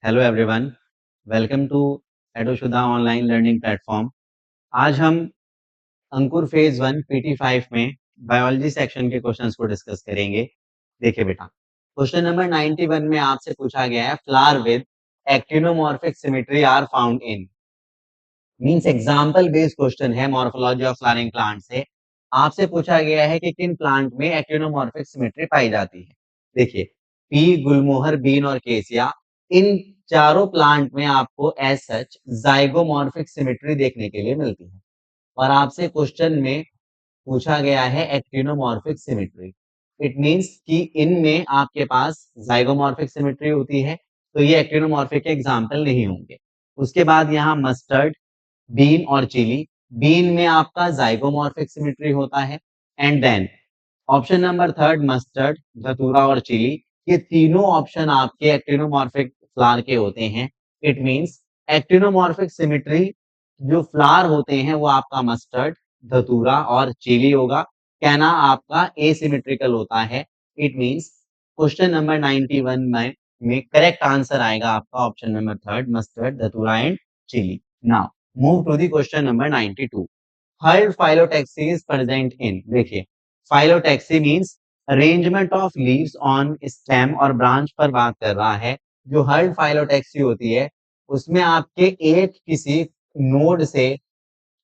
Hello everyone, welcome to एडोशुदा online learning platform. आज हम अंकुर फेज 1 पीटी 5 में बायोलॉजी सेक्शन के क्वेश्चंस को डिस्कस करेंगे। देखिए बेटा, क्वेश्चन नंबर 91 में आपसे पूछा गया है flower with actinomorphic symmetry are found in. Means example based question है मॉर्फोलॉजी ऑफ फ्लावरिंग प्लांट से। आपसे पूछा गया है कि किन प्लांट में एक्टिनोमॉर्फिक सिमेट्री पाई जाती है। देखिए, पी, गुलमोहर, बीन और केसिया, इन चारों प्लांट में आपको एज सच जाइगोमॉर्फिक सिमेट्री देखने के लिए मिलती है। और आपसे क्वेश्चन में पूछा गया है एक्टिनोमॉर्फिक सिमेट्री। इट मींस कि इनमें आपके पास जाइगोमॉर्फिक सिमेट्री होती है, तो ये एक्टिनोमॉर्फिक के एग्जाम्पल नहीं होंगे। उसके बाद यहाँ मस्टर्ड, बीन और चिली, बीन में आपका जाइगोमॉर्फिक सिमेट्री होता है। And then option number third mustard, datura और चिली, ये तीनों ऑप्शन आपके एक्टिनोमॉर्फिक फ्लावर के होते हैं। इट मींस एक्टिनोमॉर्फिक सिमेट्री जो फ्लावर होते हैं वो आपका मस्टर्ड, धतूरा और चिली होगा। कहना आपका एसिमेट्रिकल होता है। इट मींस क्वेश्चन नंबर 91 में करेक्ट आंसर आएगा आपका option number third mustard, datura and chili. Now move to the question number 92। Whorled phyllotaxy is present in. देखिए, phyllotaxy means arrangement of leaves on stem और branch पर बात कर रहा है। जो हर्ड फाइलोटैक्सी होती है उसमें आपके एक किसी नोड से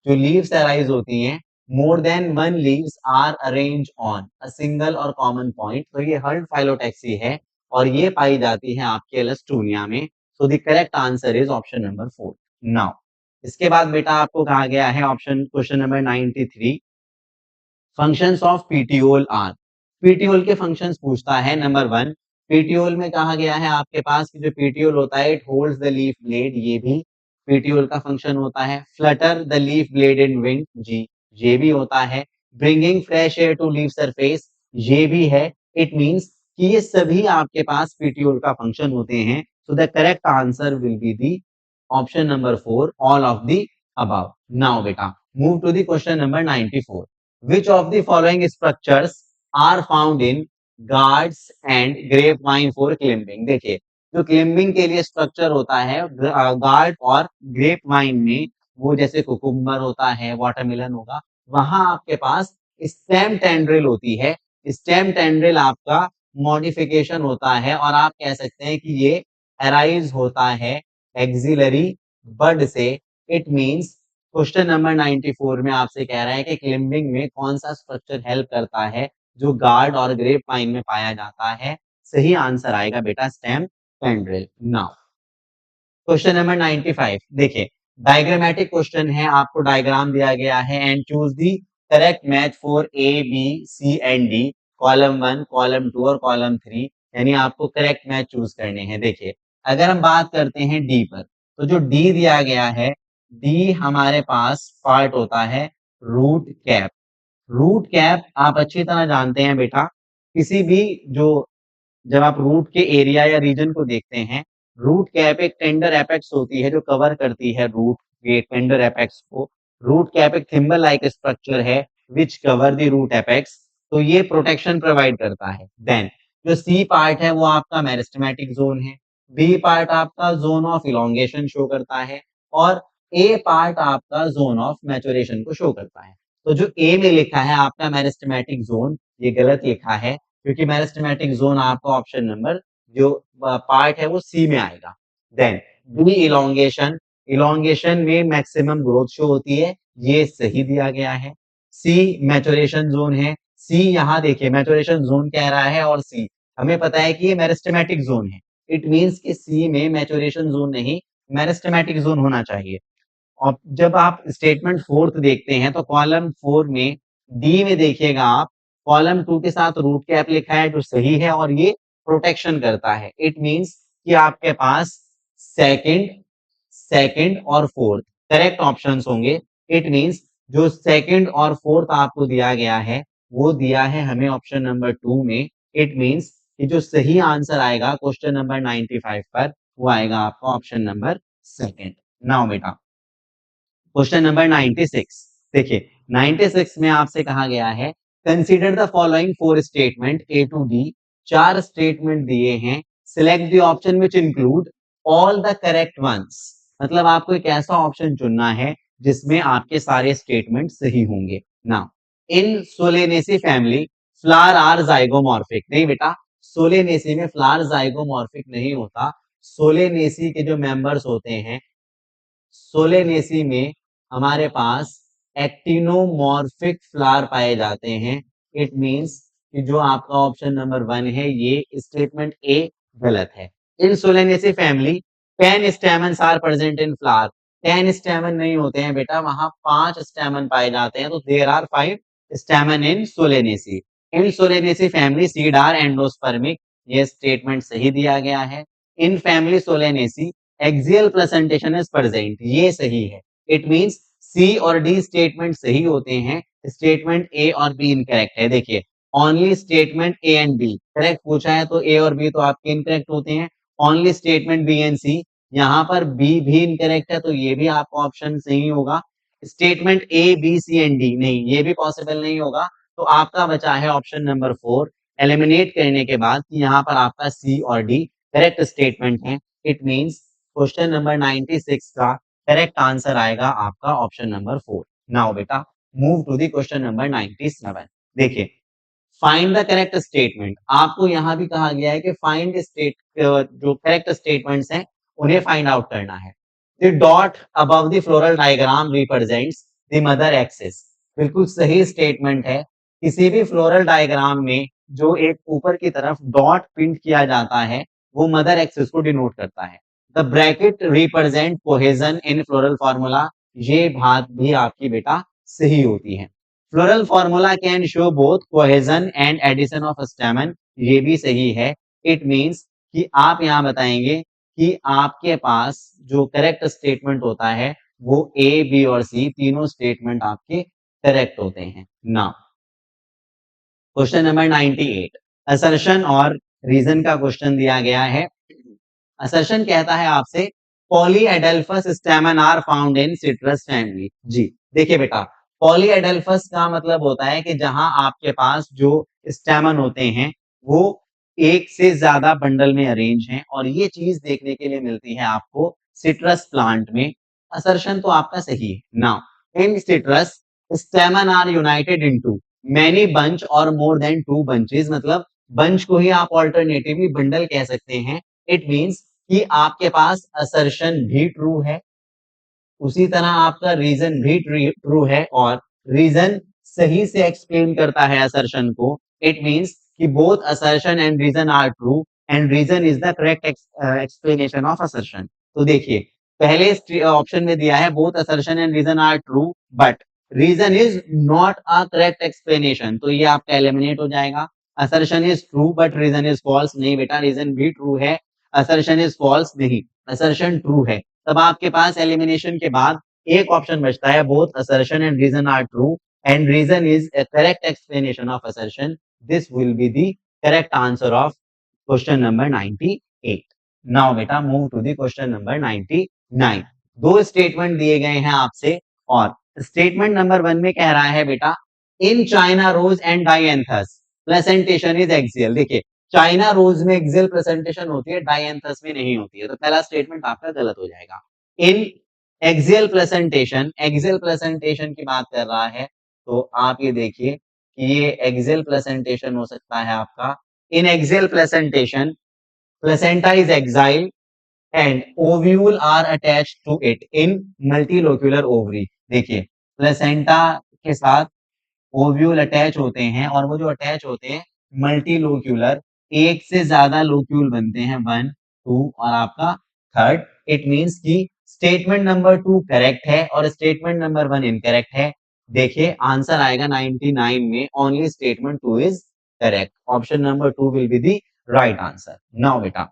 जो लीव्स अराइज होती हैं, more than one leaves are arrange on a single और कॉमन पॉइंट, तो ये हर्ड फाइलोटैक्सी है और ये पाई जाती है आपके लस्टूनिया में। So the correct answer is option number 4। Now इसके बाद बेटा आपको कहा गया है option question number 93, functions of petiole are. Petiole के फंक्शंस पूछता है। नंबर 1, पीटीओल में कहा गया है आपके पास कि जो पीटीओल होता है it holds the leaf blade, ये भी पीटीओल का फंक्शन होता है। Flutter the leaf blade in wind, जी, ये भी होता है। Bringing fresh air to leaf surface, ये भी है। इट मींस कि ये सभी आपके पास पीटीओल का फंक्शन होते हैं। So the correct answer will be the option number 4, all of the above. Now बेटा move to the question number 94। Which of the following structures are found in guards and grapevine for climbing? देखिए, जो climbing के लिए structure होता है guard और grapevine में, वो जैसे कुकुम्बर होता है, वाटरमेलन होगा, वहां आपके पास स्टेम टेंड्रिल होती है। स्टेम टेंड्रिल आपका मॉडिफिकेशन होता है और आप कह सकते हैं कि ये अराइज होता है एक्सिलरी बड से। इट मींस क्वेश्चन नंबर 94 में आपसे कह रहा है कि क्लिम्बिंग में कौन सा स्ट्रक्चर हेल्प करता है जो गार्ड और ग्रेप पाइन में पाया जाता है। सही आंसर आएगा बेटा stem tendril. Now question number 95, देखिए डायग्रामेटिक क्वेश्चन है, आपको डायग्राम दिया गया है and choose the correct match for A B C and D, column 1, column 2 और कॉलम 3, यानी आपको करेक्ट मैच चूज करने हैं। देखिए, अगर हम बात करते हैं डी पर, तो जो डी दिया गया है, डी हमारे पास पार्ट होता है रूट कैप। रूट कैप आप अच्छी तरह जानते हैं बेटा, किसी भी जो जब आप रूट के एरिया या रीजन को देखते हैं, रूट कैप एक टेंडर एपेक्स होती है जो कवर करती है रूट के टेंडर एपेक्स को। रूट कैप एक थिम्बल लाइक स्ट्रक्चर है विच कवर द रूट एपेक्स, तो ये प्रोटेक्शन प्रोवाइड करता है। देन जो सी पार्ट है वो आपका मेरिस्टेमेटिक जोन है, बी पार्ट आपका जोन ऑफ इलोंगेशन शो करता है और ए पार्ट आपका जोन ऑफ मैचुरेशन को शो करता है। तो जो ए में लिखा है आपका मेरिस्टेमेटिक जोन, ये गलत लिखा है क्योंकि मेरिस्टेमेटिक जोन आपका ऑप्शन नंबर जो पार्ट है वो सी में आएगा। देन बी इलोंगेशन, इलोंगेशन में मैक्सिमम ग्रोथ शो होती है, ये सही दिया गया है। सी मैचुरेशन जोन है, सी यहाँ देखिए मैचुरेशन जोन कह रहा है और सी हमें पता है कि ये मेरिस्टेमेटिक जोन है। इट मींस कि सी में मैचुरेशन जोन नहीं, मेरिस्टेमेटिक जोन होना चाहिए। और जब आप स्टेटमेंट फोर्थ देखते हैं तो कॉलम 4 में डी में देखिएगा आप, कॉलम 2 के साथ रूट कैप लिखा है जो सही है और ये प्रोटेक्शन करता है। इट मींस कि आपके पास सेकंड, सेकंड और फोर्थ करेक्ट ऑप्शंस होंगे। इट मींस जो सेकंड और फोर्थ आपको दिया गया है वो दिया है हमें ऑप्शन नंबर 2 में। इट मींस कि जो सही आंसर आएगा क्वेश्चन नंबर 95 पर वो आएगा आपका ऑप्शन नंबर सेकंड। नाउ बेटा क्वेश्चन नंबर 96, देखिए 96 में आपसे कहा गया है consider the following 4 statement A to D, 4 statement दिए हैं, select the option which include all the correct ones, मतलब आपको एक ऐसा ऑप्शन चुनना है जिसमें आपके सारे स्टेटमेंट सही होंगे। Now in Solanaceae family flower are zygomorphic, नहीं बेटा, सोलेनेसी में फ्लावर जाइगोमॉर्फिक नहीं होता। सोलेनेसी के जो मेंबर्स होते हैं, सोलेनेसी में हमारे पास एक्टिनोमॉर्फिक फ्लावर पाए जाते हैं। इट मींस कि जो आपका ऑप्शन नंबर 1 है, ये स्टेटमेंट ए गलत है। In Solanaceae family 10 stamens are present in flower, 10 stamen नहीं होते हैं बेटा, वहां 5 स्टेमन पाए जाते हैं, तो there are 5 stamen in Solanaceae. In Solanaceae family seed are endospermic, ये स्टेटमेंट सही दिया गया है। In family Solanaceae axial presentation is present, ये सही है। इट मींस सी और डी स्टेटमेंट सही होते हैं, स्टेटमेंट ए और बी इनकरेक्ट है। देखिए only statement A and B correct पूछा है, तो ए और बी तो आपके इनकरेक्ट होते हैं। ओनली स्टेटमेंट बी एंड सी, यहाँ पर बी भी इनकरेक्ट है, तो ये भी आपका ऑप्शन सही होगा। Statement A B C and D नहीं, ये भी पॉसिबल नहीं होगा। तो आपका बचा है ऑप्शन नंबर 4। एलिमिनेट करने के बाद कि यहाँ पर आपका सी और डी करेक्ट स्टेटमेंट है। इट मींस क्वेश्चन नंबर 96 का करेक्ट आंसर आएगा आपका ऑप्शन नंबर 4। नाउ बेटा move to the question number 97। देखिए फाइंड द करेक्ट स्टेटमेंट, आपको यहां भी कहा गया है कि फाइंड स्टेट, जो करेक्ट स्टेटमेंट्स हैं उन्हें फाइंड आउट करना है। The dot above the floral diagram represents the mother axis, बिल्कुल सही स्टेटमेंट है। किसी भी फ्लोरल डायग्राम में जो एक ऊपर की तरफ डॉट प्रिंट किया जाता है वो मदर एक्सिस को डिनोट करता है। The bracket represent cohesion in floral formula, ये बात भी आपकी बेटा सही होती है। Floral formula can show both cohesion and adhesion of stamen, ये भी सही है। इट मींस कि आप यहां बताएंगे कि आपके पास जो करेक्ट स्टेटमेंट होता है वो ए बी और सी तीनों स्टेटमेंट आपके करेक्ट होते हैं। नाउ क्वेश्चन नंबर 98 असर्शन और रीजन का क्वेश्चन दिया गया है। असर्शन कहता है आपसे polyadelphous stamen are found in citrus family. जी देखिए बेटा, पॉलीएडेल्फस का मतलब होता है कि जहां आपके पास जो स्टेमन होते हैं वो एक से ज्यादा बंडल में अरेंज हैं, और ये चीज देखने के लिए मिलती है आपको सिट्रस प्लांट में। असर्शन तो आपका सही है। Now in citrus stamen are united into many bunch और मोर देन 2 बंचेस, मतलब बंच को ही आप ऑल्टरनेटिवली बंडल कह सकते हैं। इट मींस कि आपके पास असर्शन भी ट्रू है, उसी तरह आपका रीजन भी ट्रू है, और रीजन सही से एक्सप्लेन करता है असर्शन को। इट मींस कि both assertion and reason are true and reason is the correct explanation of assertion. तो देखिए पहले ऑप्शन में दिया है both assertion and reason are true but reason is not a correct explanation, तो ये आपका एलिमिनेट हो जाएगा। Assertion is true but reason is false, नहीं बेटा, रीजन भी ट्रू है, असर्शन इज फॉल्स नहीं, असर्शन ट्रू है। तब आपके पास एलिमिनेशन के बाद एक ऑप्शन बचता है both assertion and reason are true and reason is a correct explanation of assertion. This will be the correct answer of question number 98. Now बेटा move to the question number 99। दो statement दिए गए हैं आपसे, और statement number 1 में कह रहा है बेटा in China rose and dianthus presentation is axial. देखिए चाइना रोज में एक्सियल प्रेजेंटेशन होती है, डायंथस में नहीं होती है, तो पहला स्टेटमेंट आपका गलत हो जाएगा। इन एक्सियल प्रेजेंटेशन, एक्सियल प्रेजेंटेशन की बात कर रहा है, तो आप ये देखिए कि ये एक्सियल प्रेजेंटेशन हो सकता है आपका। In axile presentation placenta is axile and ovule are attached to it in multilocular ovary. देखिए प्लेसेंटा के साथ ओव्यूल अटैच होते हैं, और वो जो अटैच होते हैं मल्टीलोक्यूलर, एक से ज्यादा लोक्यूल बनते हैं, 1 2 और आपका थर्ड। इट मींस कि स्टेटमेंट नंबर 2 करेक्ट है और स्टेटमेंट नंबर 1 इनकरेक्ट है। देखिए आंसर आएगा 99 में, only statement 2 is correct, option number 2 will be the right answer. Now बेटा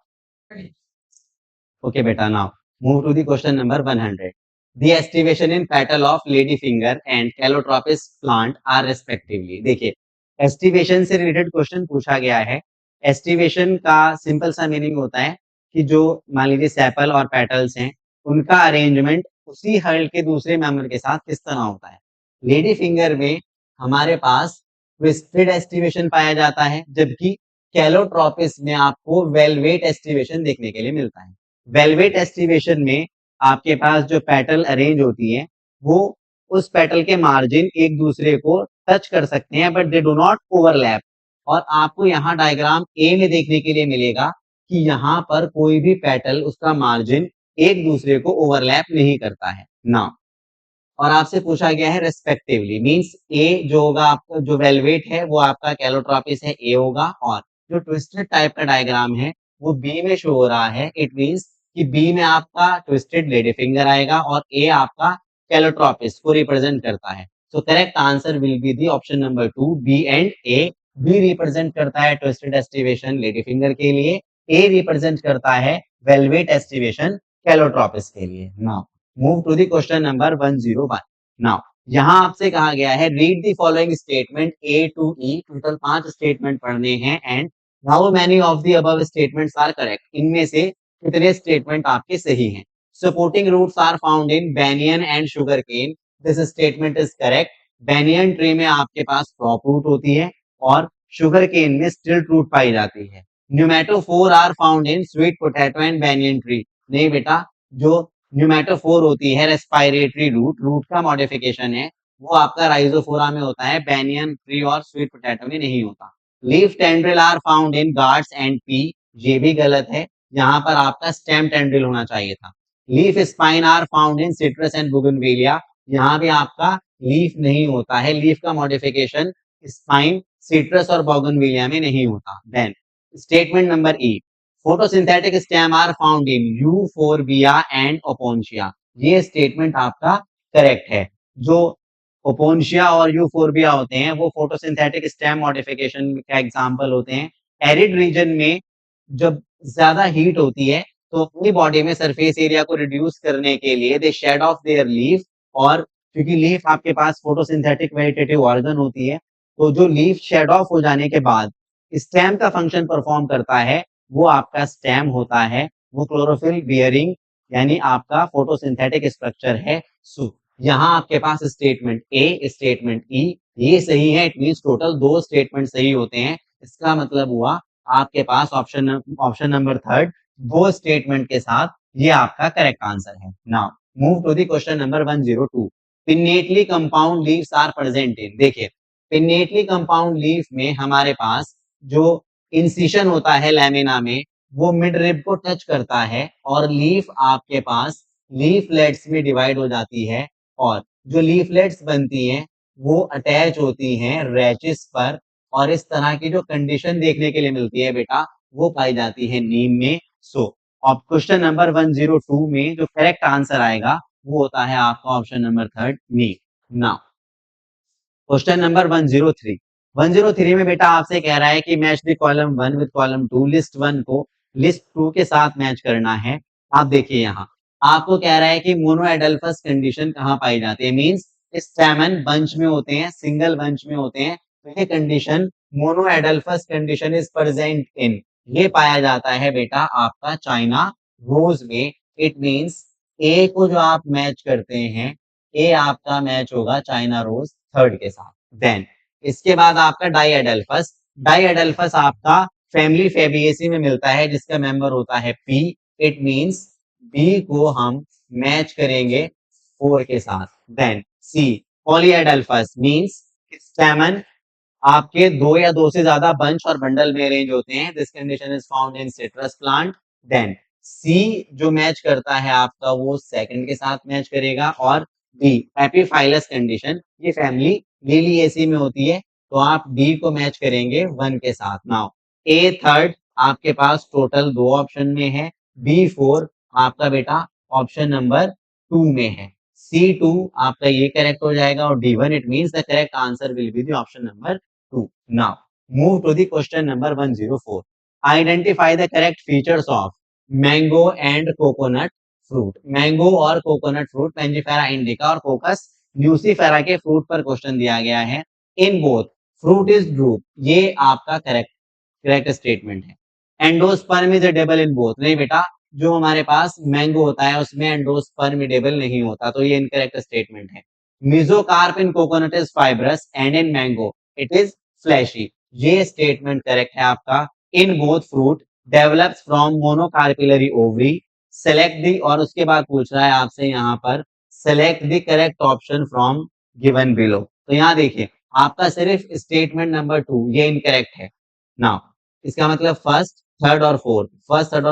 okay beta, now move to the question number 100. The estivation in petal of ladyfinger and calotropis plant are respectively। देखिए aestivation से related question पूछा गया है। Aestivation का simple सा meaning होता है कि जो मान लीजिए सेपल और पेटल्स हैं उनका अरेंजमेंट उसी हर्ल के दूसरे मेंबर के साथ किस तरह होता है। लेडी फिंगर में हमारे पास ट्विस्टेड एस्टिवेशन पाया जाता है, जबकि कैलोट्रोपिस में आपको वेलवेट एस्टिवेशन देखने के लिए मिलता है। वेलवेट एस्टिवेशन में आपके पास जो पेटल अरेंज होती है वो उस पेटल के मार्जिन एक दूसरे को टच कर सकते हैं but they do not overlap. और आपको यहाँ डायग्राम ए में देखने के लिए मिलेगा कि यहाँ पर कोई भी पेटल उसका मार्जिन एक दूसरे को ओवरलैप नहीं करता है ना। और आपसे पूछा गया है रेस्पेक्टिवली मींस ए जो होगा आपका जो वेलवेट है वो आपका कैलोट्रॉपिस है ए होगा। और जो ट्विस्टेड टाइप का डायग्राम है वो बी में शो हो रहा है। इट मींस कि बी में आपका ट्विस्टेड लेडी फिंगर आएगा और ए आपका कैलोट्रॉपिस को रिप्रेजेंट करता है। So correct answer will be the option number 2 B and A. B represent करता है ट्विस्टेड एस्टिवेशन लेडी फिंगर के लिए, ए रिप्रेजेंट करता है वेलवेट एस्टिवेशन कैलोट्रॉपिस के लिए। Now move to the question number 101। Now यहाँ आपसे कहा गया है read the following statement A to E. Total 5 statement पढ़ने हैं and how many of the above statements are correct. इनमें से कितने स्टेटमेंट आपके सही हैं। Supporting roots are found in banyan and sugar cane. This statement is correct. Banyan tree में आपके पास क्रॉप रूट होती है और शुगर केन में स्टिल्ट रूट पाई जाती है। Pneumatophore are found in sweet potato and banyan tree. नहीं बेटा, जो न्यूमेटोफोर होती है रेस्पिरेटरी रूट, रूट का मॉडिफिकेशन है वो आपका राइजोफोरा में होता है, बैनियन ट्री और स्वीट पोटैटो में नहीं होता। Leaf tendril are found in gourds and pea. ये भी गलत है, यहाँ पर आपका स्टेम टेंड्रिल होना चाहिए था। Leaf spine are found in citrus and bougainvillea. यहाँ भी आपका लीफ नहीं होता है, लीफ का मॉडिफिकेशन स्पाइन सिट्रस और बोगनवेलिया में नहीं होता। Then statement number E, photosynthetic stem are found in euphorbia and opuntia. ये स्टेटमेंट आपका करेक्ट है। जो ओपोन्शिया और यूफोरबिया होते हैं वो फोटोसिंथेटिक स्टेम मॉडिफिकेशन का एग्जांपल होते हैं। एरिड रीजन में जब ज्यादा हीट होती है तो अपनी बॉडी में सरफेस एरिया को रिड्यूस करने के लिए दे शेड ऑफ देयर लीफ। और क्योंकि लीफ आपके पास फोटोसिंथेटिक वेजिटेटिव ऑर्गन होती है तो जो लीफ शेड ऑफ हो जाने के बाद स्टेम का फंक्शन परफॉर्म करता है वो आपका स्टेम होता है। वो क्लोरोफिल बियरिंग यानी आपका फोटोसिंथेटिक स्ट्रक्चर है। सो यहाँ आपके पास स्टेटमेंट ए स्टेटमेंट ई ये सही है। इट मींस टोटल 2 स्टेटमेंट सही होते हैं। इसका मतलब हुआ आपके पास ऑप्शन नंबर थर्ड 2 स्टेटमेंट के साथ ये आपका करेक्ट आंसर है। Now move to the question number 102। Pinnately compound leaves are present in. देखिए पिन्नेटली कंपाउंड लीफ में हमारे पास जो इंसिशन होता है लैमिना में वो मिड रिब को टच करता है और लीफ आपके पास लीफलेट्स में डिवाइड हो जाती है। और जो लीफलेट्स बनती हैं वो अटैच होती हैं रैचिस पर। और इस तरह की जो कंडीशन देखने के लिए मिलती है बेटा वो पाई जाती है नीम में। सो अब क्वेश्चन नंबर 102 में जो करेक्ट आंसर आएगा वो होता है आपका option number third neem. Now question number 103। 103 में बेटा आपसे कह रहा है कि match the column 1 with column 2। List 1 को लिस्ट 2 के साथ मैच करना है। आप देखिए यहाँ आपको कह रहा है कि मोनोएडल्फस कंडीशन कहाँ पाई जाती है। मींस स्टैमेन बंच में होते हैं, सिंगल बंच में होते हैं। तो ये condition monoadelphous condition is present in ये पाया जाता है बेटा आपका चाइना रोज में। इट मींस ए को जो आप मैच करते हैं ए आपका मैच होगा चाइना रोज थर्ड के साथ। देन इसके बाद आपका डाइएडल्फस। डाइएडल्फस आपका फैमिली फेबिएसी में मिलता है जिसका मेंबर होता है पी। इट मींस बी को हम मैच करेंगे 4 के साथ। देन सी पॉलीएडल्फस मींस स्टेमन आपके 2 या 2 से ज्यादा बंच और बंडल में अरेंज होते हैं। This condition is found in citrus plant. Then C जो मैच करता है आपका वो सेकंड के साथ मैच करेगा। और डी एपीफाइलस कंडीशन ये फैमिली लिलिएसी में होती है तो आप डी को मैच करेंगे 1 के साथ। नाउ ए थर्ड आपके पास टोटल 2 ऑप्शन में है। बी 4 आपका बेटा ऑप्शन नंबर 2 में है। C2 आपका ये करेक्ट हो जाएगा और D1 it means the correct answer will be the option number 2। Now move to the question number 104। Identify the correct features of mango and coconut fruit. Mango और coconut fruit Mangifera indica और Cocos nucifera के fruit पर question दिया गया है। In both fruit is drupe ये आपका correct correct statement है। Endosperm is double in both. नहीं बेटा, जो हमारे पास मैंगो होता है उसमें एंडोस्पर्मिडेबल नहीं होता तो ये इनकरेक्ट स्टेटमेंट है। Mesocarp in coconut is fibrous and in mango it is fleshy. ये स्टेटमेंट करेक्ट है आपका। In both fruit develops from monocarpillary ovary. Select the, और उसके बाद पूछ रहा है आपसे यहाँ पर select the correct option from given below. तो यहाँ देखिए आपका सिर्फ स्टेटमेंट नंबर 2 ये इनकरेक्ट है। नाउ इसका मतलब फर्स्ट थर्ड और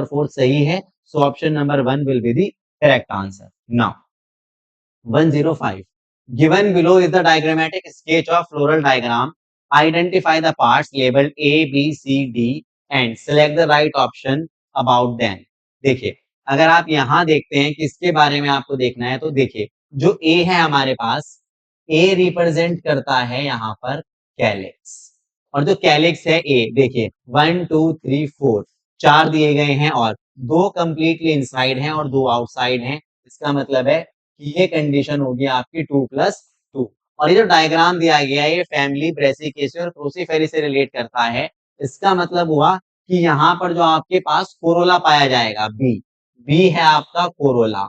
फोर्थ सही है, सो option number 1 will be the correct answer. Now 105. Given below is the diagrammatic sketch of floral diagram. Identify the parts labeled A, B, C, D and select the right option about them. देखिए अगर आप यहाँ देखते हैं किसके बारे में आपको देखना है, तो देखिए जो A है हमारे पास, A रिप्रेजेंट करता है यहाँ पर कैलिक्स, और जो कैलिक्स है A, देखिए 1 2 3 4 4 दिए गए हैं और 2 कंप्लीटली इनसाइड हैं और 2 आउटसाइड हैं। इसका मतलब है कि ये कंडीशन होगी आपकी 2+2। और ये जो डायग्राम दिया गया है ये फैमिली ब्रेसिकेसी और क्रूसीफेरी से रिलेट करता है। इसका मतलब हुआ कि यहाँ पर जो आपके पास कोरोला पाया जाएगा बी है आपका कोरोला।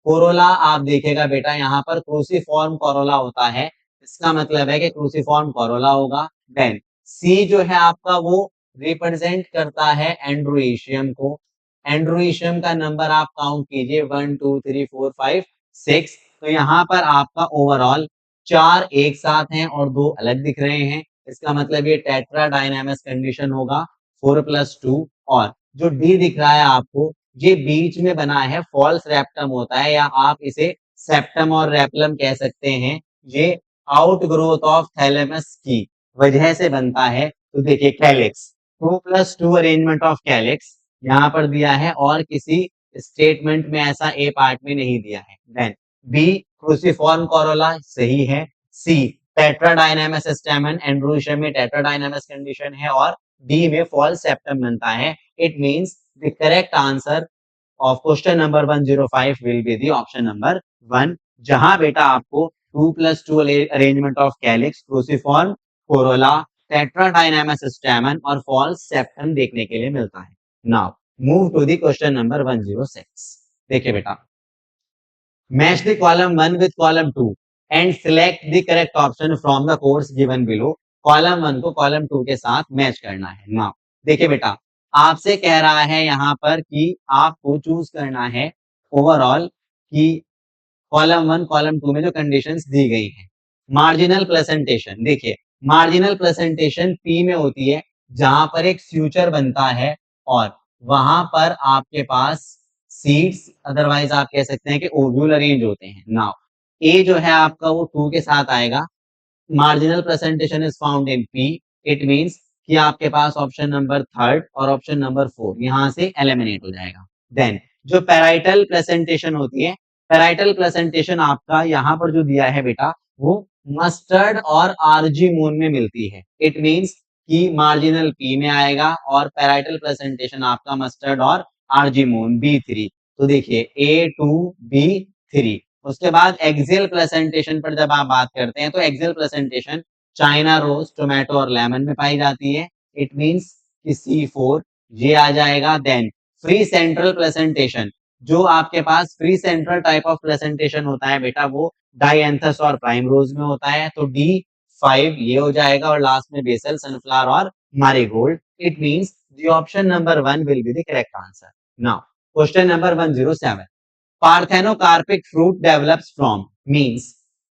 कोरोला आप देखेगा बेटा यहाँ पर क्रूसीफॉर्म कोरोला होता है, इसका मतलब है कि क्रूसीफॉर्म कोरोला होगा। देन सी जो है आपका वो रिप्रेजेंट करता है एंड्रोइशियम को। एंड्रोइशियम का नंबर आप काउंट कीजिए 1 2 3 4 5 6। तो यहाँ पर आपका ओवरऑल 4 एक साथ हैं और 2 अलग दिख रहे हैं, इसका मतलब ये टेट्रा डायनामस कंडीशन होगा 4+2। और जो डी दिख रहा है आपको ये बीच में बना है फॉल्स रेप्टम होता है, या आप इसे सेप्टम और रेपलम कह सकते हैं। ये आउट ग्रोथ ऑफ थैलेमस की वजह से बनता है। तो देखिए कैलिक्स 2+2 अरेंजमेंट ऑफ कैलिक्स यहाँ पर दिया है और किसी स्टेटमेंट में ऐसा ए पार्ट में नहीं दिया है। देन बी क्रूसीफॉर्म कोरोला सही है। सी टेट्राडायनामस स्टेमन एंड्रोइशियम में टेट्राडायनामस कंडीशन है और डी में फॉल्स सेप्टम बनता है। It means the correct answer of question number 105 will be the option number 1, जहां बेटा आपको 2+2 arrangement of calyx cruciform corolla tetradynamous stamen और फॉल्स सेप्टम देखने के लिए मिलता है। Now move to the question number 106। देखिए बेटा match the column 1 with column 2 and select the correct option from the course given below. Column 1 को column 2 के साथ मैच करना है। नाउ देखिए बेटा आपसे कह रहा है यहाँ पर कि आपको चूज करना है ओवरऑल कि कॉलम 1 कॉलम 2 में जो कंडीशंस दी गई हैं। मार्जिनल प्रेजेंटेशन, देखिए मार्जिनल प्रेजेंटेशन पी में होती है जहां पर एक फ्यूचर बनता है और वहां पर आपके पास सीड्स, अदरवाइज आप कह सकते हैं कि ओव्यूल अरेंज होते हैं। नाउ ए जो है आपका वो 2 के साथ आएगा। Marginal presentation is found in P, it means कि आपके पास ऑप्शन नंबर 3 और ऑप्शन नंबर 4 यहां से एलिमिनेट हो जाएगा। देन जो पैराइटल प्रेजेंटेशन होती है, पैराइटल प्रेजेंटेशन आपका यहाँ पर जो दिया है बेटा वो मस्टर्ड और आरजी मून में मिलती है। इट मींस कि मार्जिनल पी में आएगा और पैराइटल प्रेजेंटेशन आपका मस्टर्ड और आरजी मून B3। तो देखिए A2B3। उसके बाद एक्सियल प्रेजेंटेशन पर जब आप बात करते हैं तो axial presentation China rose, tomato और लेमन में पाई जाती है। इट मींस कि C4 ये आ जाएगा। देन फ्री सेंट्रल प्रेजेंटेशन, जो आपके पास free central type of presentation होता है बेटा वो डायएंथस और प्राइम रोज में होता है, तो D5 ये हो जाएगा। और लास्ट में बेसल, सनफ्लावर और marigold. It means the option number 1 will be the correct answer. Now question number 107। Parthenocarpic fruit develops from, means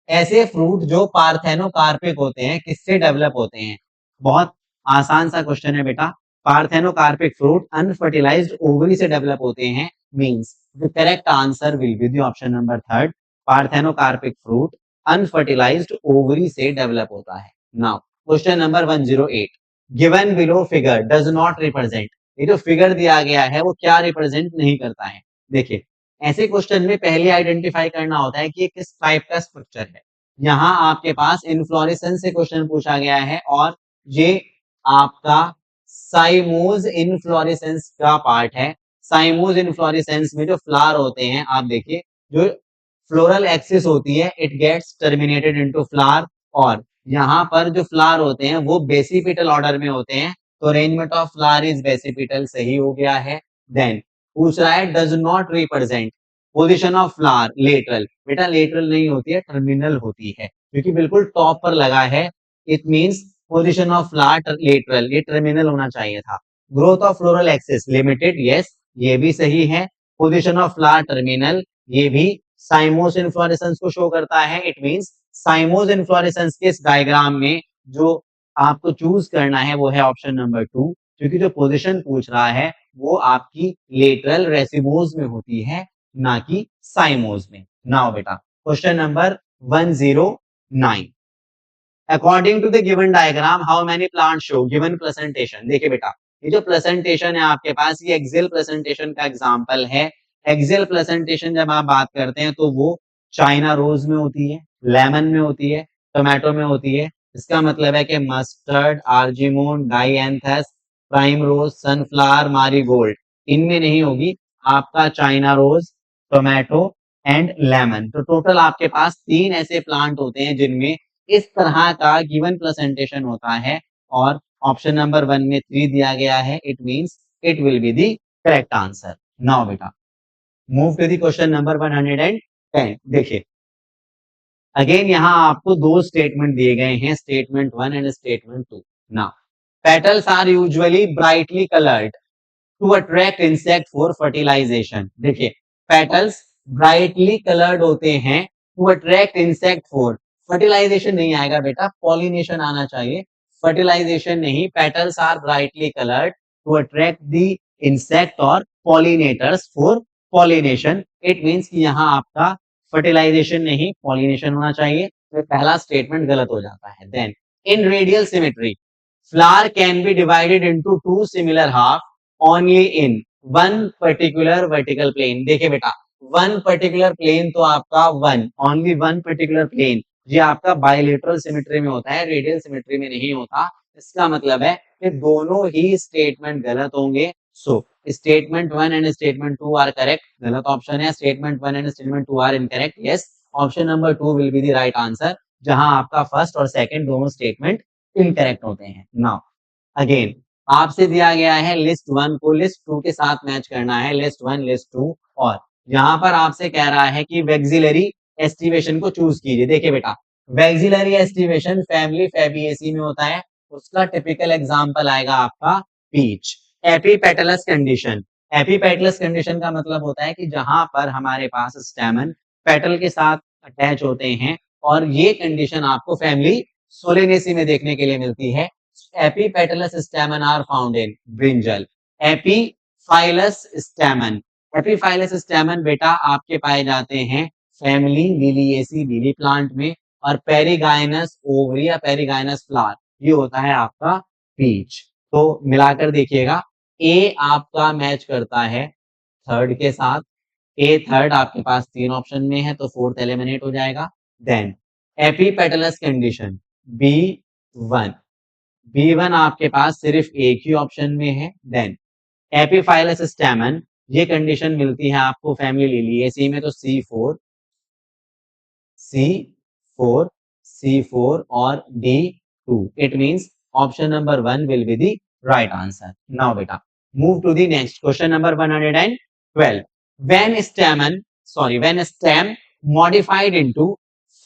ऐसे फ्रूट जो पार्थेनोकार्पिक होते हैं किससे डेवलप होते हैं। बहुत आसान सा क्वेश्चन है बेटा। पार्थेनोकार्पिक फ्रूट अनफर्टिलाइज्ड ओवरी से डेवलप होते हैं, means the correct answer will be the option number 3। Parthenocarpic fruit unfertilised ovary से डेवलप होता है। Now question number 108। Given below figure does not represent, ये जो फिगर दिया गया है वो क्या रिप्रेजेंट नहीं करता है। देखिए ऐसे क्वेश्चन में पहले आइडेंटिफाई करना होता है कि ये किस टाइप का स्ट्रक्चर है। यहाँ आपके पास इन्फ्लोरेसेंस से क्वेश्चन पूछा गया है और ये आपका साइमोज इन्फ्लोरेसेंस का पार्ट है। साइमोज इन्फ्लोरेसेंस में जो फ्लावर होते हैं आप देखिए, जो फ्लोरल एक्सिस होती है it gets terminated into flower, और यहाँ पर जो फ्लावर होते हैं वो बेसिपिटल ऑर्डर में होते हैं। तो arrangement of flower is basipetal सही हो गया है। देन पूछ रहा है does not represent position of flower lateral, बेटा लेटरल नहीं होती है, टर्मिनल होती है क्योंकि बिल्कुल टॉप पर लगा है। It means position of flower lateral, ये टर्मिनल होना चाहिए था। Growth of floral axis limited, yes ये भी सही है। पोजीशन ऑफ फ्लावर टर्मिनल, ये भी साइमोस इन्फ्लोरेसेंस को शो करता है। इट मींस साइमोस इन्फ्लोरेसेंस के इस डायग्राम में जो आपको चूज करना है वो है ऑप्शन नंबर 2, क्योंकि जो पोजीशन पूछ रहा है वो आपकी लेटरल रेसिमोस में होती है, ना कि साइमोस में। नाउ बेटा question number 109, according to the given diagram how many plant show given presentation. देखिए बेटा, ये जो प्रेजेंटेशन है आपके पास, ये एक्सेल प्रेजेंटेशन का एग्जांपल है। एक्सेल प्रेजेंटेशन जब आप बात करते हैं तो वो चाइना रोज में होती है, लेमन में होती है, टोमेटो में होती है। इसका मतलब है कि mustard, argemone, dianthus, primrose, sunflower, marigold, इनमें नहीं होगी। आपका China rose, tomato and lemon, तो टोटल आपके पास 3 ऐसे प्लांट होते हैं जिनमें इस तरह का गिवन प्रेजेंटेशन होता है, और ऑप्शन नंबर 1 में 3 दिया गया है। It means it will be the correct answer. Now बेटा move to the question number 110। देखिए अगेन यहाँ आपको 2 स्टेटमेंट दिए गए हैं, statement 1 and statement 2। Now petals are usually brightly coloured to attract insect for fertilization. देखिए पेटल्स ब्राइटली कलर्ड होते हैं to attract insect for, fertilization नहीं आएगा बेटा, पॉलिनेशन आना चाहिए, फर्टिलाइजेशन नहीं। Petals are brightly coloured to attract the insect और pollinators for pollination. It means कि यहाँ आपका फर्टिलाइजेशन नहीं, पॉलिनेशन होना चाहिए, तो पहला स्टेटमेंट गलत हो जाता है। Then in radial symmetry flower can be divided into 2 similar half only in one particular vertical plane. देखिए बेटा वन पर्टिकुलर प्लेन तो आपका ओनली वन पर्टिकुलर प्लेन, ये आपका बायलेटरल सिमेट्री में होता है, रेडियल सिमेट्री में नहीं होता। इसका मतलब है कि दोनों ही स्टेटमेंट गलत होंगे। So statement 1 and statement 2 are correct, गलत ऑप्शन है। Statement 1 and statement 2 are incorrect, yes option number 2 will be the right answer, जहां आपका फर्स्ट और सेकंड दोनों स्टेटमेंट इनकरेक्ट होते हैं। नाउ अगेन आपसे दिया गया है लिस्ट 1 को लिस्ट 2 के साथ मैच करना है, लिस्ट 1 लिस्ट 2, और यहाँ पर आपसे कह रहा है कि वेक्सिलरी एस्टिवेशन को चूज कीजिए। देखिए बेटा वेक्सिलरी एस्टिवेशन फैमिली फैबिएसी में होता है, उसका टिपिकल एग्जांपल आएगा आपका peach. Epipetalous condition, epipetalous condition का मतलब होता है कि जहां पर हमारे पास स्टेमन पेटल के साथ अटैच होते हैं, और ये कंडीशन आपको फैमिली सोलेनेसी में देखने के लिए मिलती है। Epipetalous stamen are found in brinjal. Epiphyllous stamen, epiphyllous stamen बेटा आपके पाए जाते हैं फैमिली लिलिएसी लिली प्लांट में, और पेरिगाइनस ओवरी या पेरिगाइनस फ्लावर ये होता है आपका पीच। तो मिलाकर देखिएगा ए आपका मैच करता है थर्ड के साथ, ए थर्ड आपके पास 3 ऑप्शन में है तो फोर्थ एलिमिनेट हो जाएगा। देन एपीपेटलस कंडीशन बी1, बी1 आपके पास सिर्फ एक ही ऑप्शन में है। देन एपीफाइलस स्टेमन, ये कंडीशन मिलती है आपको फैमिली लिलिएसी में, तो C4, C4, C4 और D2। It means option number 1 will be the right answer. Now बेटा move to the next question number 112। when stem modified into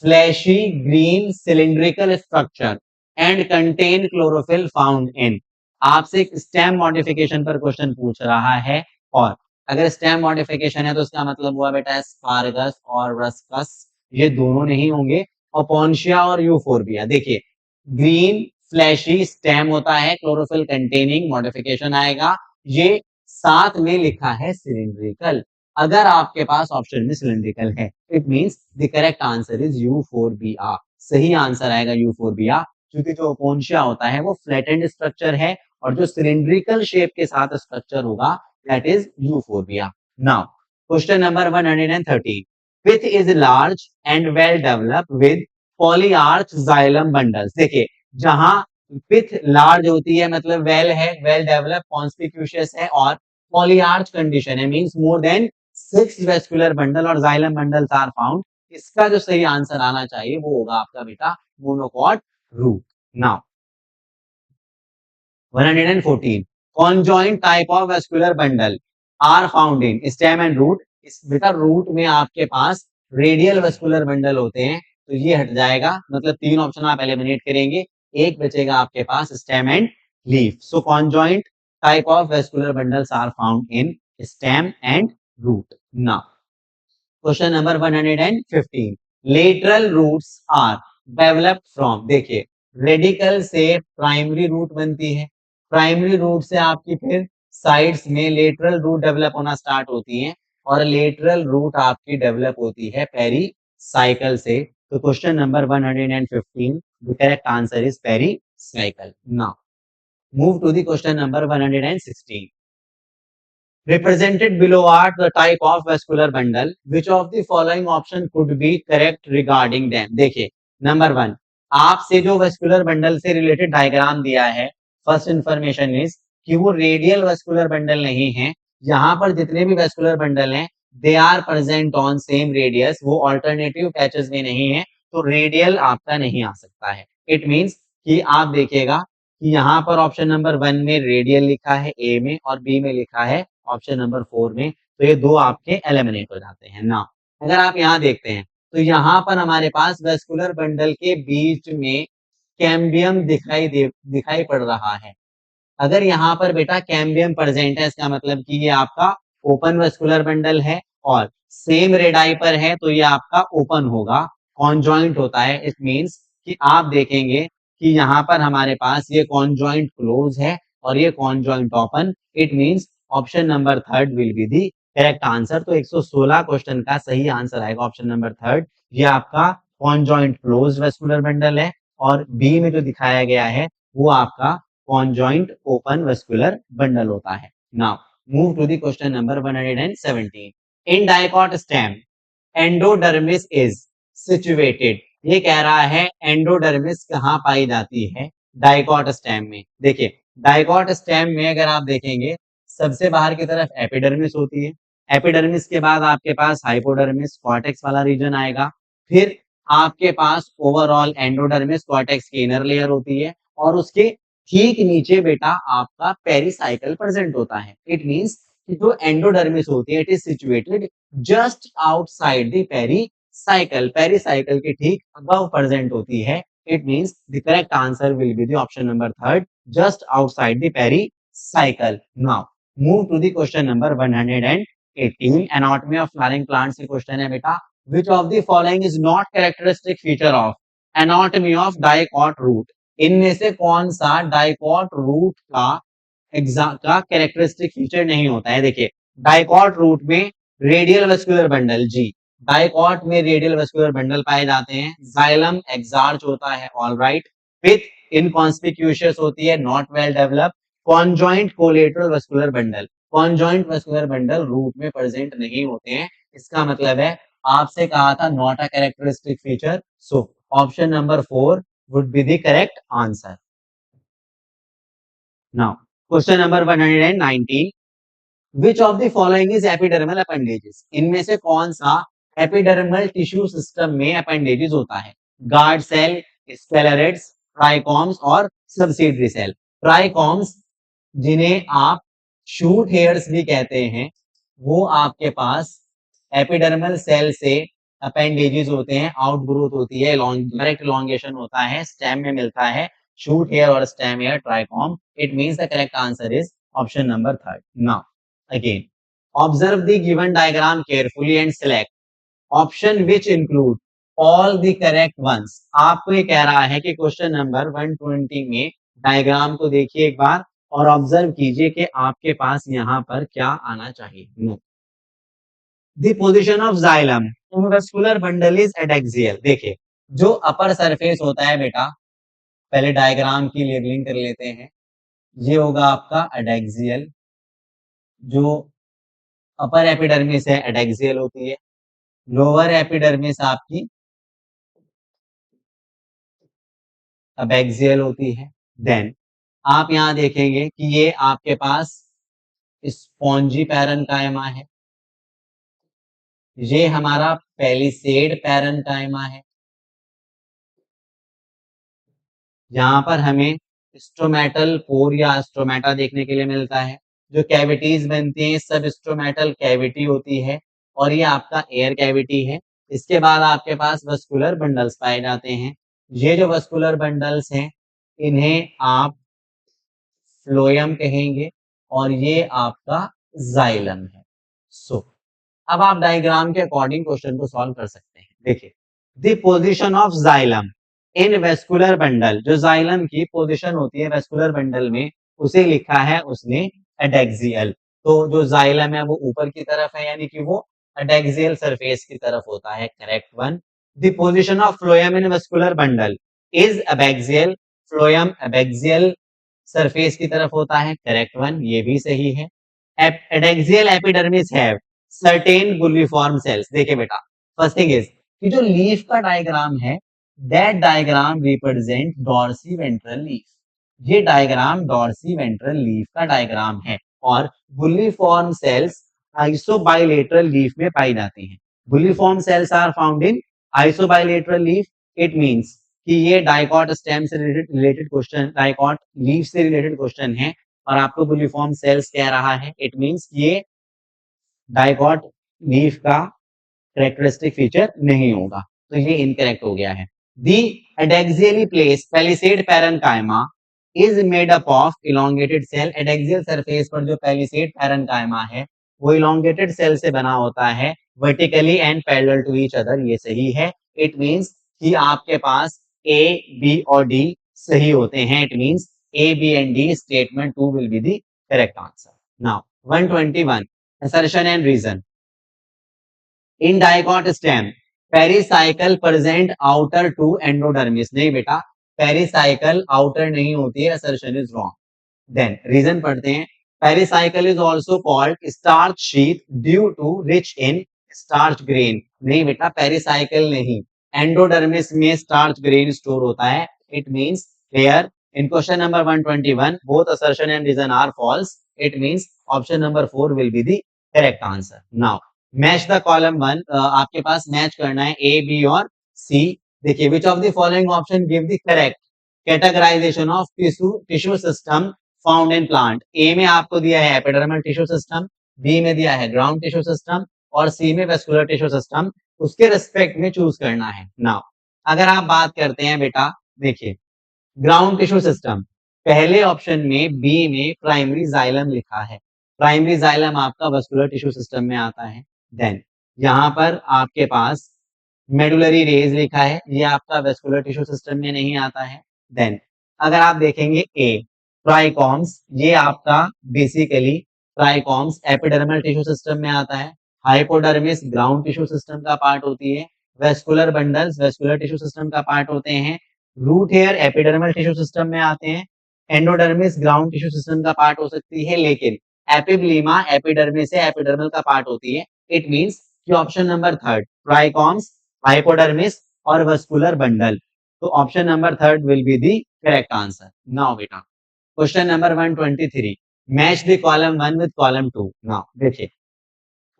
fleshy green cylindrical structure and contain chlorophyll found in। आपसे stem modification पर question पूछ रहा है, और अगर stem modification है तो इसका मतलब हुआ बेटा स्पार्गस और रस्कस, ये दोनों नहीं होंगे। ओपोन्शिया और यूफोर्बिया, देखिए ग्रीन फ्लैशी स्टेम होता है, क्लोरोफिल कंटेनिंग, मॉडिफिकेशन आएगा, ये साथ में लिखा है सिलिंड्रिकल। अगर आपके पास ऑप्शन में सिलिंड्रिकल है it means the correct answer is euphorbia, सही आंसर आएगा यूफोर्बिया, क्योंकि जो ओपोन्शिया होता है वो फ्लैटेंड स्ट्रक्चर है, और जो सिलिंड्रिकल शेप के साथ स्ट्रक्चर होगा that is euphorbia. Now question number 113, pith is large and well developed with polyarch xylem bundles. देखिए जहां पिथ लार्ज होती है मतलब वेल है, वेल डेवलप, कॉन्स्पिक्यूशियस है, और पॉलीआर्च कंडीशन है means more than 6 vascular bundle और जाइलम बंडल्स आर फाउंड। इसका जो सही आंसर आना चाहिए वो होगा आपका बेटा monocot root. Now 114, conjoined type of vascular bundle are found in stem and root। इस बेटा रूट में आपके पास रेडियल वेस्कुलर बंडल होते हैं, तो ये हट जाएगा, मतलब 3 ऑप्शन आप एलिमिनेट करेंगे, एक बचेगा आपके पास stem and leaf. So conjoined type of vascular bundles are found in stem and root. Now question number 115, lateral roots are developed from, देखिए रेडिकल से प्राइमरी रूट बनती है, प्राइमरी रूट से आपकी फिर साइड्स में लेटरल रूट डेवलप होना start होती हैं, और लेटरल रूट आपकी डेवलप होती है पेरी साइकिल से। तो question number 115, the correct answer is pericycle. Now move to the question number 116, represented below are the type of vascular bundle. Which of the following option could be correct regarding them? देखिए number 1, आपसे जो vascular bundle से related diagram दिया है, first information is कि वो radial vascular bundle नहीं है। यहाँ पर जितने भी वेस्कुलर बंडल हैं they are present on same radius, वो ऑल्टरनेटिव पैचेस में नहीं है, तो रेडियल आपका नहीं आ सकता है। इट मींस कि आप देखिएगा कि यहाँ पर ऑप्शन नंबर 1 में रेडियल लिखा है ए में, और बी में लिखा है ऑप्शन नंबर 4 में, तो ये दो आपके एलिमिनेट हो जाते हैं ना। अगर आप यहाँ देखते हैं तो यहाँ पर हमारे पास वेस्कुलर बंडल के बीच में कैम्बियम दिखाई पड़ रहा है। अगर यहाँ पर बेटा कैम्बियम प्रेजेंट है, इसका मतलब कि ये आपका ओपन वेस्कुलर बंडल है, और सेम रेडाई पर है, तो ये आपका ओपन होगा, कॉन्जॉइंट होता है। इट मींस कि आप देखेंगे कि यहाँ पर हमारे पास ये कॉन्जॉइंट क्लोज है और ये conjoint open. It means option number 3 will be the correct answer. तो 116 क्वेश्चन का सही आंसर आएगा ऑप्शन नंबर 3। ये आपका कॉन्जॉइंट क्लोज वेस्कुलर बंडल है, और बी में जो दिखाया गया है वो आपका conjoint open vascular bundle होता है। Now move to the question number 117. In dicot stem, endodermis is situated. ये कह रहा है एंडोडर्मिस कहाँ पाई जाती है डाइकॉट स्टेम में। देखिए डाइकॉट स्टेम में अगर आप देखेंगे सबसे बाहर की तरफ एपिडर्मिस होती है, एपिडर्मिस के बाद आपके पास हाइपोडर्मिस कॉर्टेक्स वाला रीजन आएगा, फिर आपके पास ओवरऑल एंडोडर्मिस कॉर्टेक्स की इनर लेयर होती है, और उसके ठीक नीचे बेटा आपका पेरिसाइकल प्रेजेंट होता है। इट मींस कि जो एंडोडर्मिस होती है it is situated just outside the pericycle, pericycle के ठीक अबव प्रेजेंट होती है। It means the correct answer will be the option number 3, just outside the pericycle. Now move to the question number 118, anatomy of flowering plants के question है बेटा। Which of the following is not characteristic feature of anatomy of dicot root? इनमें से कौन सा dicot root का characteristic feature नहीं होता है? देखिए डाइकॉट रूट में रेडियल वेस्कुलर बंडल जी, डाइकॉट में रेडियल वेस्कुलर बंडल पाए जाते हैं, जाइलम एक्सार्च होता है, ऑल राइट, पिथ इनकॉन्स्पिक्यूशियस होती है, not well develop, conjoint collateral vascular bundle, conjoint vascular bundle root में प्रेजेंट नहीं होते हैं। इसका मतलब है आपसे कहा था not a characteristic feature, so option number 4 would be the correct answer. Now, question number 119. Which of the following is epidermal appendages? इनमें से कौन सा एपिडर्मल टिश्यू सिस्टम में अपेंडेजेस होता है? गार्ड सेल, स्टेलेरेट्स, ट्राइकॉम्स और सबसिडरी सेल। ट्राइकॉम्स जिन्हें आप शूट हेयर्स भी कहते हैं, वो आपके पास एपिडर्मल सेल से अपेंडेजेस होते हैं, आउटग्रोथ होती है, डायरेक्ट इलॉन्गेशन होता है, स्टेम में मिलता है शूट हेयर और stem hair trichome. It means the correct answer is option number 3। Now again observe the given diagram carefully and select option which include all the correct ones. आपको ये कह रहा है कि क्वेश्चन नंबर 120 में diagram को देखिए एक बार और ऑब्जर्व कीजिए कि आपके पास यहाँ पर क्या आना चाहिए। No, the position of xylem in vascular bundle is adaxial. देखिए जो अपर सरफेस होता है बेटा, पहले डायग्राम की लेबलिंग कर लेते हैं, ये होगा आपका एडेक्सियल, जो अपर एपिडर्मिस है एडेक्सियल होती है, लोअर एपिडर्मिस आपकी अबैक्सियल होती है। देन आप यहाँ देखेंगे कि ये आपके पास स्पॉन्जी पैरेन्काइमा है, ये हमारा पेलिसेड पैरेन्काइमा है, यहाँ पर हमें स्ट्रोमेटल पोर या स्ट्रोमेटा देखने के लिए मिलता है। जो कैविटीज बनती हैं सब स्ट्रोमेटल कैविटी होती है, और ये आपका एयर कैविटी है। इसके बाद आपके पास वस्कुलर बंडल्स पाए जाते हैं। ये जो वस्कुलर बंडल्स हैं इन्हें आप फ्लोएम कहेंगे, और ये आपका जाइलम है। सो अब आप डायग्राम के अकॉर्डिंग क्वेश्चन को सॉल्व कर सकते हैं। देखिए, the position of xylem in vascular bundle, जो जाइलम की पोजीशन होती है वेस्कुलर बंडल में, उसे लिखा है उसने एडेक्सियल। तो जो जाइलम है वो ऊपर की तरफ है, यानी कि वो एडेक्सियल सरफेस की तरफ होता है, correct one. The position of phloem in vascular bundle is abaxial, phloem abaxial surface की तरफ होता है, करेक्ट वन, ये भी सही है। Adaxial epidermis have certain bulliform cells. देखिए बेटा, फर्स्ट थिंग इज कि जो लीफ का डायग्राम है, that diagram represent dorsiventral leaf. ये डायग्राम डॉर्सी वेंट्रल लीफ का डायग्राम है और बुल्लीफॉर्म सेल्स आइसोबाइलेटरल लीफ में पाई जाती हैं। Bulliform cells are found in isobilateral leaf. It means कि ये डाइकॉट स्टेम से रिलेटेड क्वेश्चन, डाइकॉट लीफ से रिलेटेड क्वेश्चन है और आपको बुल्लीफॉर्म सेल्स कह रहा है। इट मींस ये डाइकॉट लीफ का कैरेक्टरिस्टिक फीचर नहीं होगा, तो ये इनकरेक्ट हो गया है। The adaxially place palisade parenchyma is made up of elongated cell. Adaxial surface पर जो पैलिसेड पैरेन्काइमा है वो इलोंगेटेड सेल से बना होता है, vertically and parallel to each other, ये सही है। इट मींस कि आपके पास ए, बी और डी सही होते हैं। It means A, B and D statement 2 will be the correct answer. Now 121 assertion and reason. In dicot stem, pericycle present outer to endodermis. नहीं बेटा, पेरिसाइकल आउटर नहीं होती है, assertion is wrong. Then reason पढ़ते हैं। Pericycle is also called starch sheath due to rich in starch grain। नहीं बेटा, pericycle नहीं, एंडोडर्मिस में स्टार्च ग्रेन स्टोर होता है। It means here in question number 121 both assertion and reason are false. It means option number 4 will be the correct answer. Now match the column one, आपके पास match करना है ए, B और C. देखिए, which of the following option give the correct categorization of tissue system found in plant. A में आपको दिया है epidermal tissue system, B में दिया है ग्राउंड टिश्यू सिस्टम और सी में वेस्कुलर टिश्यू सिस्टम। उसके रिस्पेक्ट में चूज करना है। नाउ अगर आप बात करते हैं बेटा, देखिए ग्राउंड टिश्यू सिस्टम, पहले ऑप्शन में बी में प्राइमरी जाइलम लिखा है। प्राइमरी जाइलम आपका वेस्कुलर टिश्यू सिस्टम में आता है। देन यहाँ पर आपके पास मेडुलरी रेज लिखा है, ये आपका वेस्कुलर टिश्यू सिस्टम में नहीं आता है। देन अगर आप देखेंगे ए ट्राइकॉम्स, ये आपका basically trichomes epidermal tissue system में आता है। हाइपोडर्मिस ग्राउंड टिश्यू सिस्टम का पार्ट होती है। Vascular bundles vascular tissue system का पार्ट होते हैं। Root hair epidermal tissue system में आते हैं। एंडोडर्मिस ग्राउंड टिश्यू सिस्टम का पार्ट हो सकती है, लेकिन एपिब्लीमा एपिडर्मिस से एपिडर्मल का पार्ट होती है। इट मींस कि option number third trichomes, hypodermis और वेस्कुलर बंडल, तो option number third will be the correct answer. Now बेटा question number 123, match the column 1 with column 2। Now देखिए,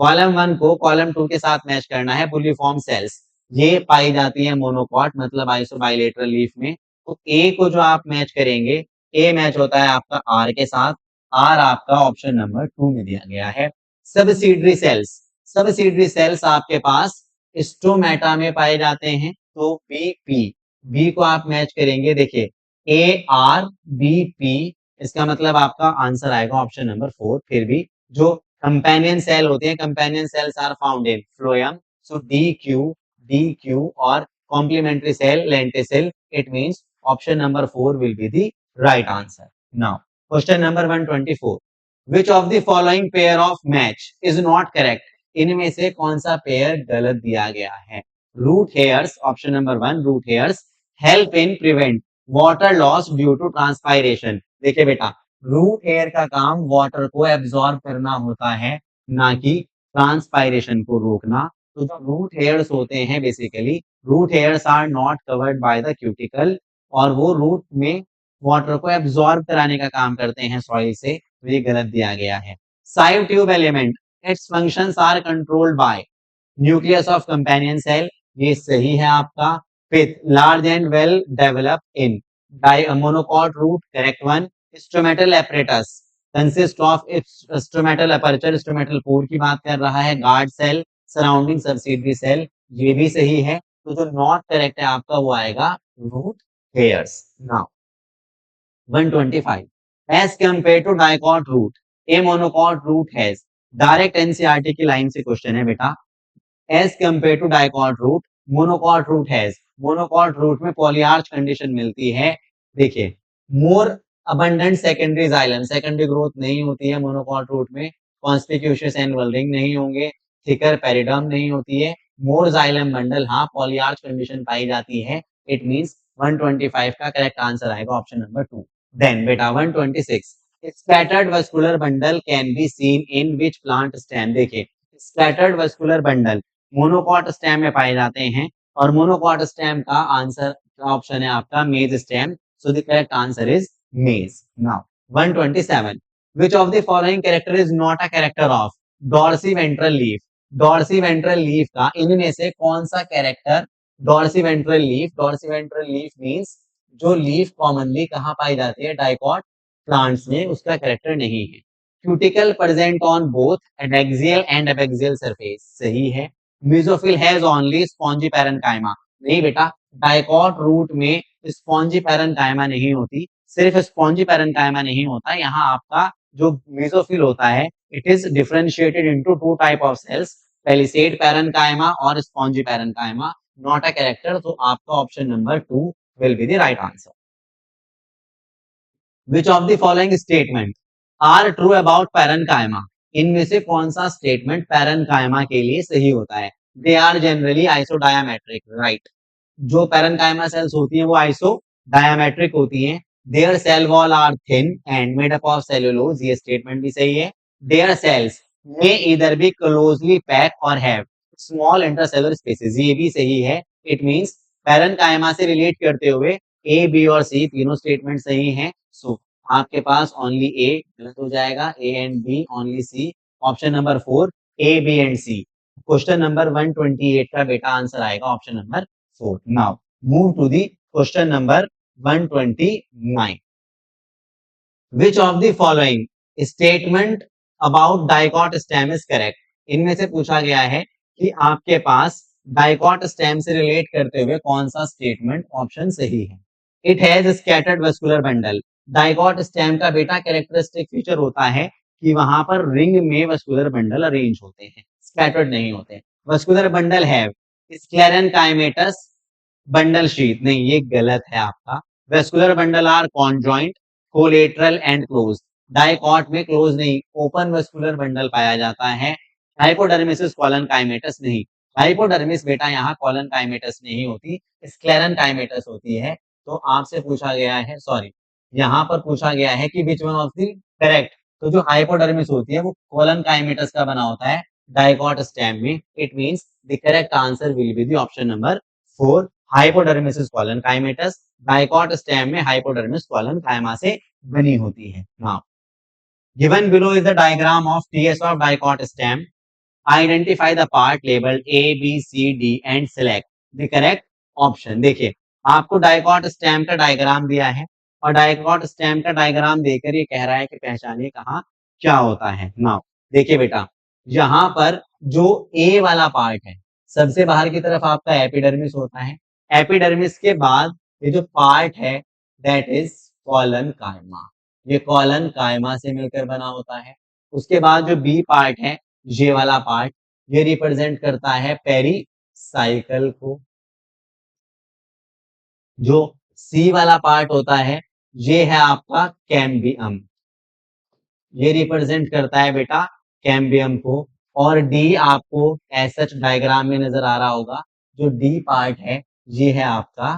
कॉलम 1 को कॉलम 2 के साथ मैच करना है। बुलिफॉर्म सेल्स ये पाई जाती है मोनोकॉट मतलब आइसोबाइलेटरल लीफ में। तो ए को जो आप मैच करेंगे, ए मैच होता है आपका आर के साथ। आर आपका ऑप्शन नंबर 2 में दिया गया है। सबसीडरी सेल्स, सबसीडरी सेल्स आपके पास स्टोमेटा में पाए जाते हैं, तो बी पी, बी को आप मैच करेंगे। देखिए ए आर बी पी, इसका मतलब आपका आंसर आएगा ऑप्शन नंबर 4। फिर भी जो कंपेनियन सेल होते हैं, companion cells are found in phloem, so D Q और complementary cell lenticel. It means option number 4 will be the right answer. Now question number 124, which of the following pair of match is not correct. इनमें से कौन सा pair गलत दिया गया है। Root hairs, option number 1 root hairs help in prevent water loss due to transpiration. देखिए बेटा, रूट हेयर का काम वाटर को एब्जॉर्ब करना होता है, ना कि ट्रांसपायरेशन को रोकना। तो जो रूट हेयर्स होते हैं, basically root hairs are not covered by the cuticle और वो रूट में वाटर को एब्जॉर्ब कराने का काम करते हैं सॉइल से, तो ये गलत दिया गया है। Sieve tube element, its functions are controlled by nucleus of companion cell, ये सही है आपका। Fifth, large and well develop in monocot root, correct one. Stomatal apparatus consist of stomatal aperture, stomatal pore की बात कर रहा है। Guard cell surrounding subsidiary cell, ये भी सही है। तो जो नॉट करेक्ट है आपका वो आएगा root hairs. Now 125, as compared to dicot root, a monocot root has direct NCERT की लाइन से क्वेश्चन है बेटा, as compare to dicot root, monocot root has, monocot root में पॉलीआर्च कंडीशन मिलती है। देखिए, more abundant secondary xylem, secondary growth नहीं होती है मोनोकॉट रूट में, कॉन्स्पिक्यूशियस एनुअल रिंग नहीं होंगे, थिकर पेरिडर्म नहीं होती है, मोर जाइलम बंडल, हाँ पॉलीआर्च कंडीशन पाई जाती है। इट मींस 125 का करेक्ट आंसर आएगा ऑप्शन नंबर 2। देन बेटा 126, scattered vascular bundle can be seen in which plant stem. देखिए, scattered vascular bundle monocot stem में पाए जाते हैं, और मोनोकॉट स्टेम का आंसर ऑप्शन है आपका maize stem, so the correct answer is maize. Now 127, which of the following character is not a character of dorsiventral leaf, dorsiventral leaf का इनमें से कौन सा character dorsiventral leaf, dorsiventral leaf means जो leaf commonly कहाँ पाई जाती है, dicot plants में, उसका कैरेक्टर नहीं है। Cuticle present on both adaxial and abaxial surface, सही है। Mesophyll has only spongy parenchyma, नहीं बेटा, डाइकॉट रूट में स्पॉन्जी पैरेन्काइमा नहीं होती, सिर्फ स्पॉन्जी पैरेन्काइमा नहीं होता, यहाँ आपका जो मेसोफिल होता है it is differentiated into two type of cells, palisade parenchyma और spongy parenchyma, not a character, तो आपका option number 2 will be the right answer. Which of the following statement are true about parenchyma? इनमें से कौन सा statement parenchyma के लिए सही होता है? They are generally isodiametric, right? जो पैरेन्काइमा सेल्स होती हैं वो आइसोडायामेट्रिक होती हैं। Their cell wall are thin and made up of cellulose, ये स्टेटमेंट भी सही है। Their cells may either be closely packed or have small intercellular spaces, ये भी सही है। It means पैरेन्काइमा से रिलेट करते हुए ए, बी और सी तीनों स्टेटमेंट सही हैं। सो आपके पास ओनली ए गलत हो जाएगा, A and B, only C, option number 4 A, B and C. Question number 128 का बेटा आंसर आएगा option number 4। Now move to the question number 129। Which of the following statement about dicot stem is correct? इनमें से पूछा गया है कि आपके पास डाइकॉट स्टेम से रिलेट करते हुए कौन सा स्टेटमेंट ऑप्शन सही है। It has scattered vascular bundle, dicot stem का बेटा कैरेक्टरिस्टिक फीचर होता है कि वहां पर रिंग में वस्कुलर बंडल अरेंज होते हैं, स्कैटर्ड नहीं होते। Vascular bundle have sclerenchymatous bundle sheath, नहीं ये गलत है आपका। Vascular bundle are conjoint, collateral and close, dicot में क्लोज नहीं, ओपन वस्कुलर बंडल पाया जाता है। हाइपोडर्मिस कॉलन काइमेटस नहीं, हाइपोडर्मिस बेटा यहाँ कॉलन काइमेटस नहीं होती, स्क्लेरन काइमेटस होती है। तो आपसे पूछा गया है, सॉरी यहाँ पर पूछा गया है कि which one of the correct, तो जो हाइपोडर्मिस होती है वो कॉलन काइमेटस का बना होता है डाइकॉट स्टेम में। It means the correct answer will be the option number 4, hypodermis collenchymatous, dicot stem में हाइपोडर्मिस कॉलन काइमा से बनी होती है। Now given below is the diagram of TS of dicot stem, identify the part labelled A, B, C, D and select the correct option. देखिए, आपको dicot stem का diagram दिया है और डाइकॉट स्टेम का डायग्राम देकर ये कह रहा है कि पहचानिए कहाँ क्या होता है। नाउ देखिए बेटा, यहाँ पर जो ए वाला पार्ट है, सबसे बाहर की तरफ आपका एपिडर्मिस होता है, एपिडर्मिस के बाद ये जो पार्ट है दैट इज कॉलन कायमा, ये कॉलन कायमा से मिलकर बना होता है। उसके बाद जो बी पार्ट है, ये वाला पार्ट, ये रिप्रेजेंट करता है पेरिसाइकल को। जो सी वाला पार्ट होता है ये है आपका कैम्बियम, ये रिप्रेजेंट करता है बेटा कैम्बियम को। और डी आपको एसएच डायग्राम में नजर आ रहा होगा, जो डी पार्ट है ये है आपका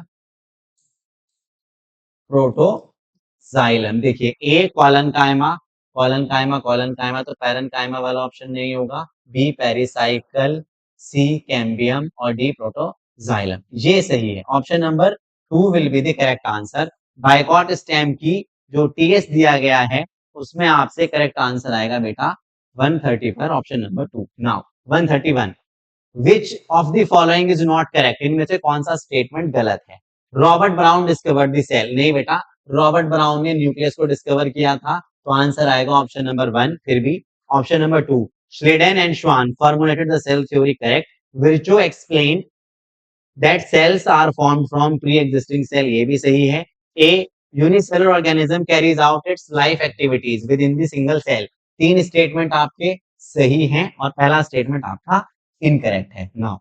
प्रोटोजाइलम। देखिए, ए कॉलन कायमा, कॉलन कायमा, कॉलन कायमा, तो पैरेन्काइमा वाला ऑप्शन नहीं होगा, बी पेरिसाइकल, सी कैम्बियम और डी प्रोटोजाइलम, ये सही है। Option number 2 will be the correct answer. Dicot stem की जो टीएस दिया गया है उसमें आपसे करेक्ट आंसर आएगा बेटा 130 पर, option number 2। Now 131, which of the following is not correct, इनमें से कौन सा स्टेटमेंट गलत है। Robert Brown discovered the cell, नहीं बेटा, रॉबर्ट ब्राउन ने न्यूक्लियस को डिस्कवर किया था, तो आंसर आएगा ऑप्शन नंबर 1। फिर भी option number 2, Schleiden and Schwann formulated the cell theory, correct. Virchow explain that cells are formed from pre existing cell, ये भी सही है। A unicellular organism carries out its life activities within the single cell, तीन statement आपके सही हैं और पहला स्टेटमेंट आपका इनकरेक्ट है। Now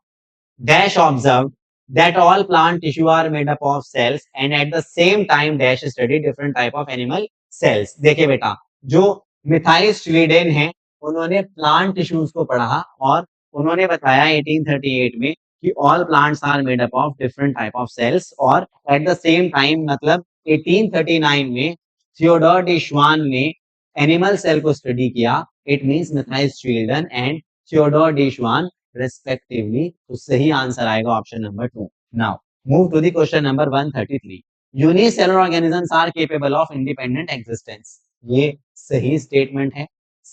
dash observe that all plant tissue are made up of cells and at the same time dash study different type of animal cells। देखिए बेटा, जो मिथाइल स्टिलिडेन है उन्होंने प्लांट टिश्यूज को पढ़ा और उन्होंने बताया 1838 में कि all plants are made up of different type of cells और एट द सेम टाइम मतलब 1839 में थियोडोर डी श्वान ने एनिमल सेल को स्टडी किया। It means Matthias Schleiden and Theodor de Schwann respectively। तो सही आंसर आएगा option number 2। Now move to the question number 133। Unicellular organisms are capable of independent existence. ये सही statement है।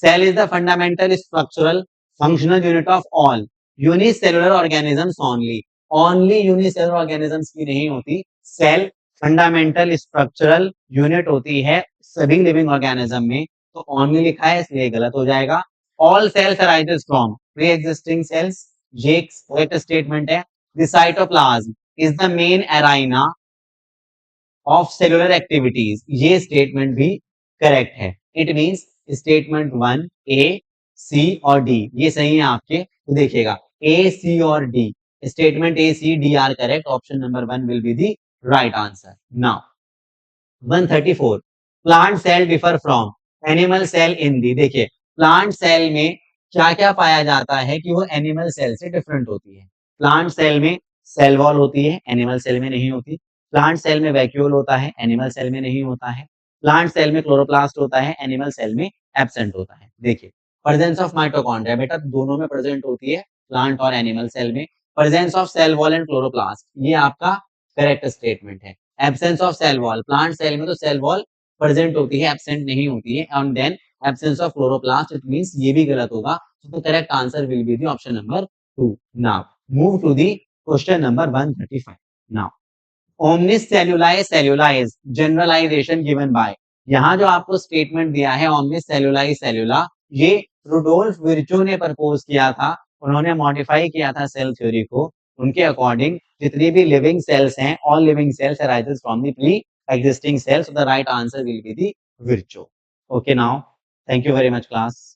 Cell is the fundamental structural functional unit of all unicellular organisms only. Only unicellular organisms की नहीं होती, cell fundamental structural unit होती है सभी living organism में। तो ओनली लिखा है इसलिए गलत हो जाएगा। All cells arises from pre-existing cells, ये करेक्ट स्टेटमेंट है। The cytoplasm is the main arena of cellular activities, ये स्टेटमेंट भी करेक्ट है। It means statement 1 A C और डी ये सही है आपके। तो देखिएगा ए सी और D, statement A C D are correct. Option number 1 will be the right answer. Now 134 plant cell differ from animal cell in the. देखिए plant cell में क्या क्या पाया जाता है कि वो एनिमल सेल से डिफरेंट होती है। प्लांट सेल में सेल वॉल होती है, एनिमल सेल में नहीं होती। प्लांट सेल में वैक्यूल होता है, एनिमल सेल में नहीं होता है। प्लांट सेल में क्लोरोप्लास्ट होता है, एनिमल सेल में एब्सेंट होता है। देखिए प्रेजेंस ऑफ माइटोकॉन्ड्रिया बेटा दोनों में प्रेजेंट होती है, प्लांट और एनिमल सेल में। Presence of cell wall and chloroplast ये आपका करेक्ट स्टेटमेंट है। Absence of cell wall, plant cell में तो सेल वॉल प्रेजेंट होती है, एब्सेंट नहीं होती है। And then absence of chloroplast, it means ये भी गलत होगा। So the correct answer will be the option number 2. Now move to the question number 135. Now omnis cellulae cellula is generalization given by। यहाँ जो आपको स्टेटमेंट दिया है omnis cellulae cellula, ये रुडोल्फ विर्चो ने प्रपोज किया था। उन्होंने मॉडिफाई किया था सेल थ्योरी को। उनके अकॉर्डिंग जितनी भी लिविंग सेल्स हैं, all living cells arises from the pre existing cells, so the right answer will be the virtue। Okay, now thank you very much class।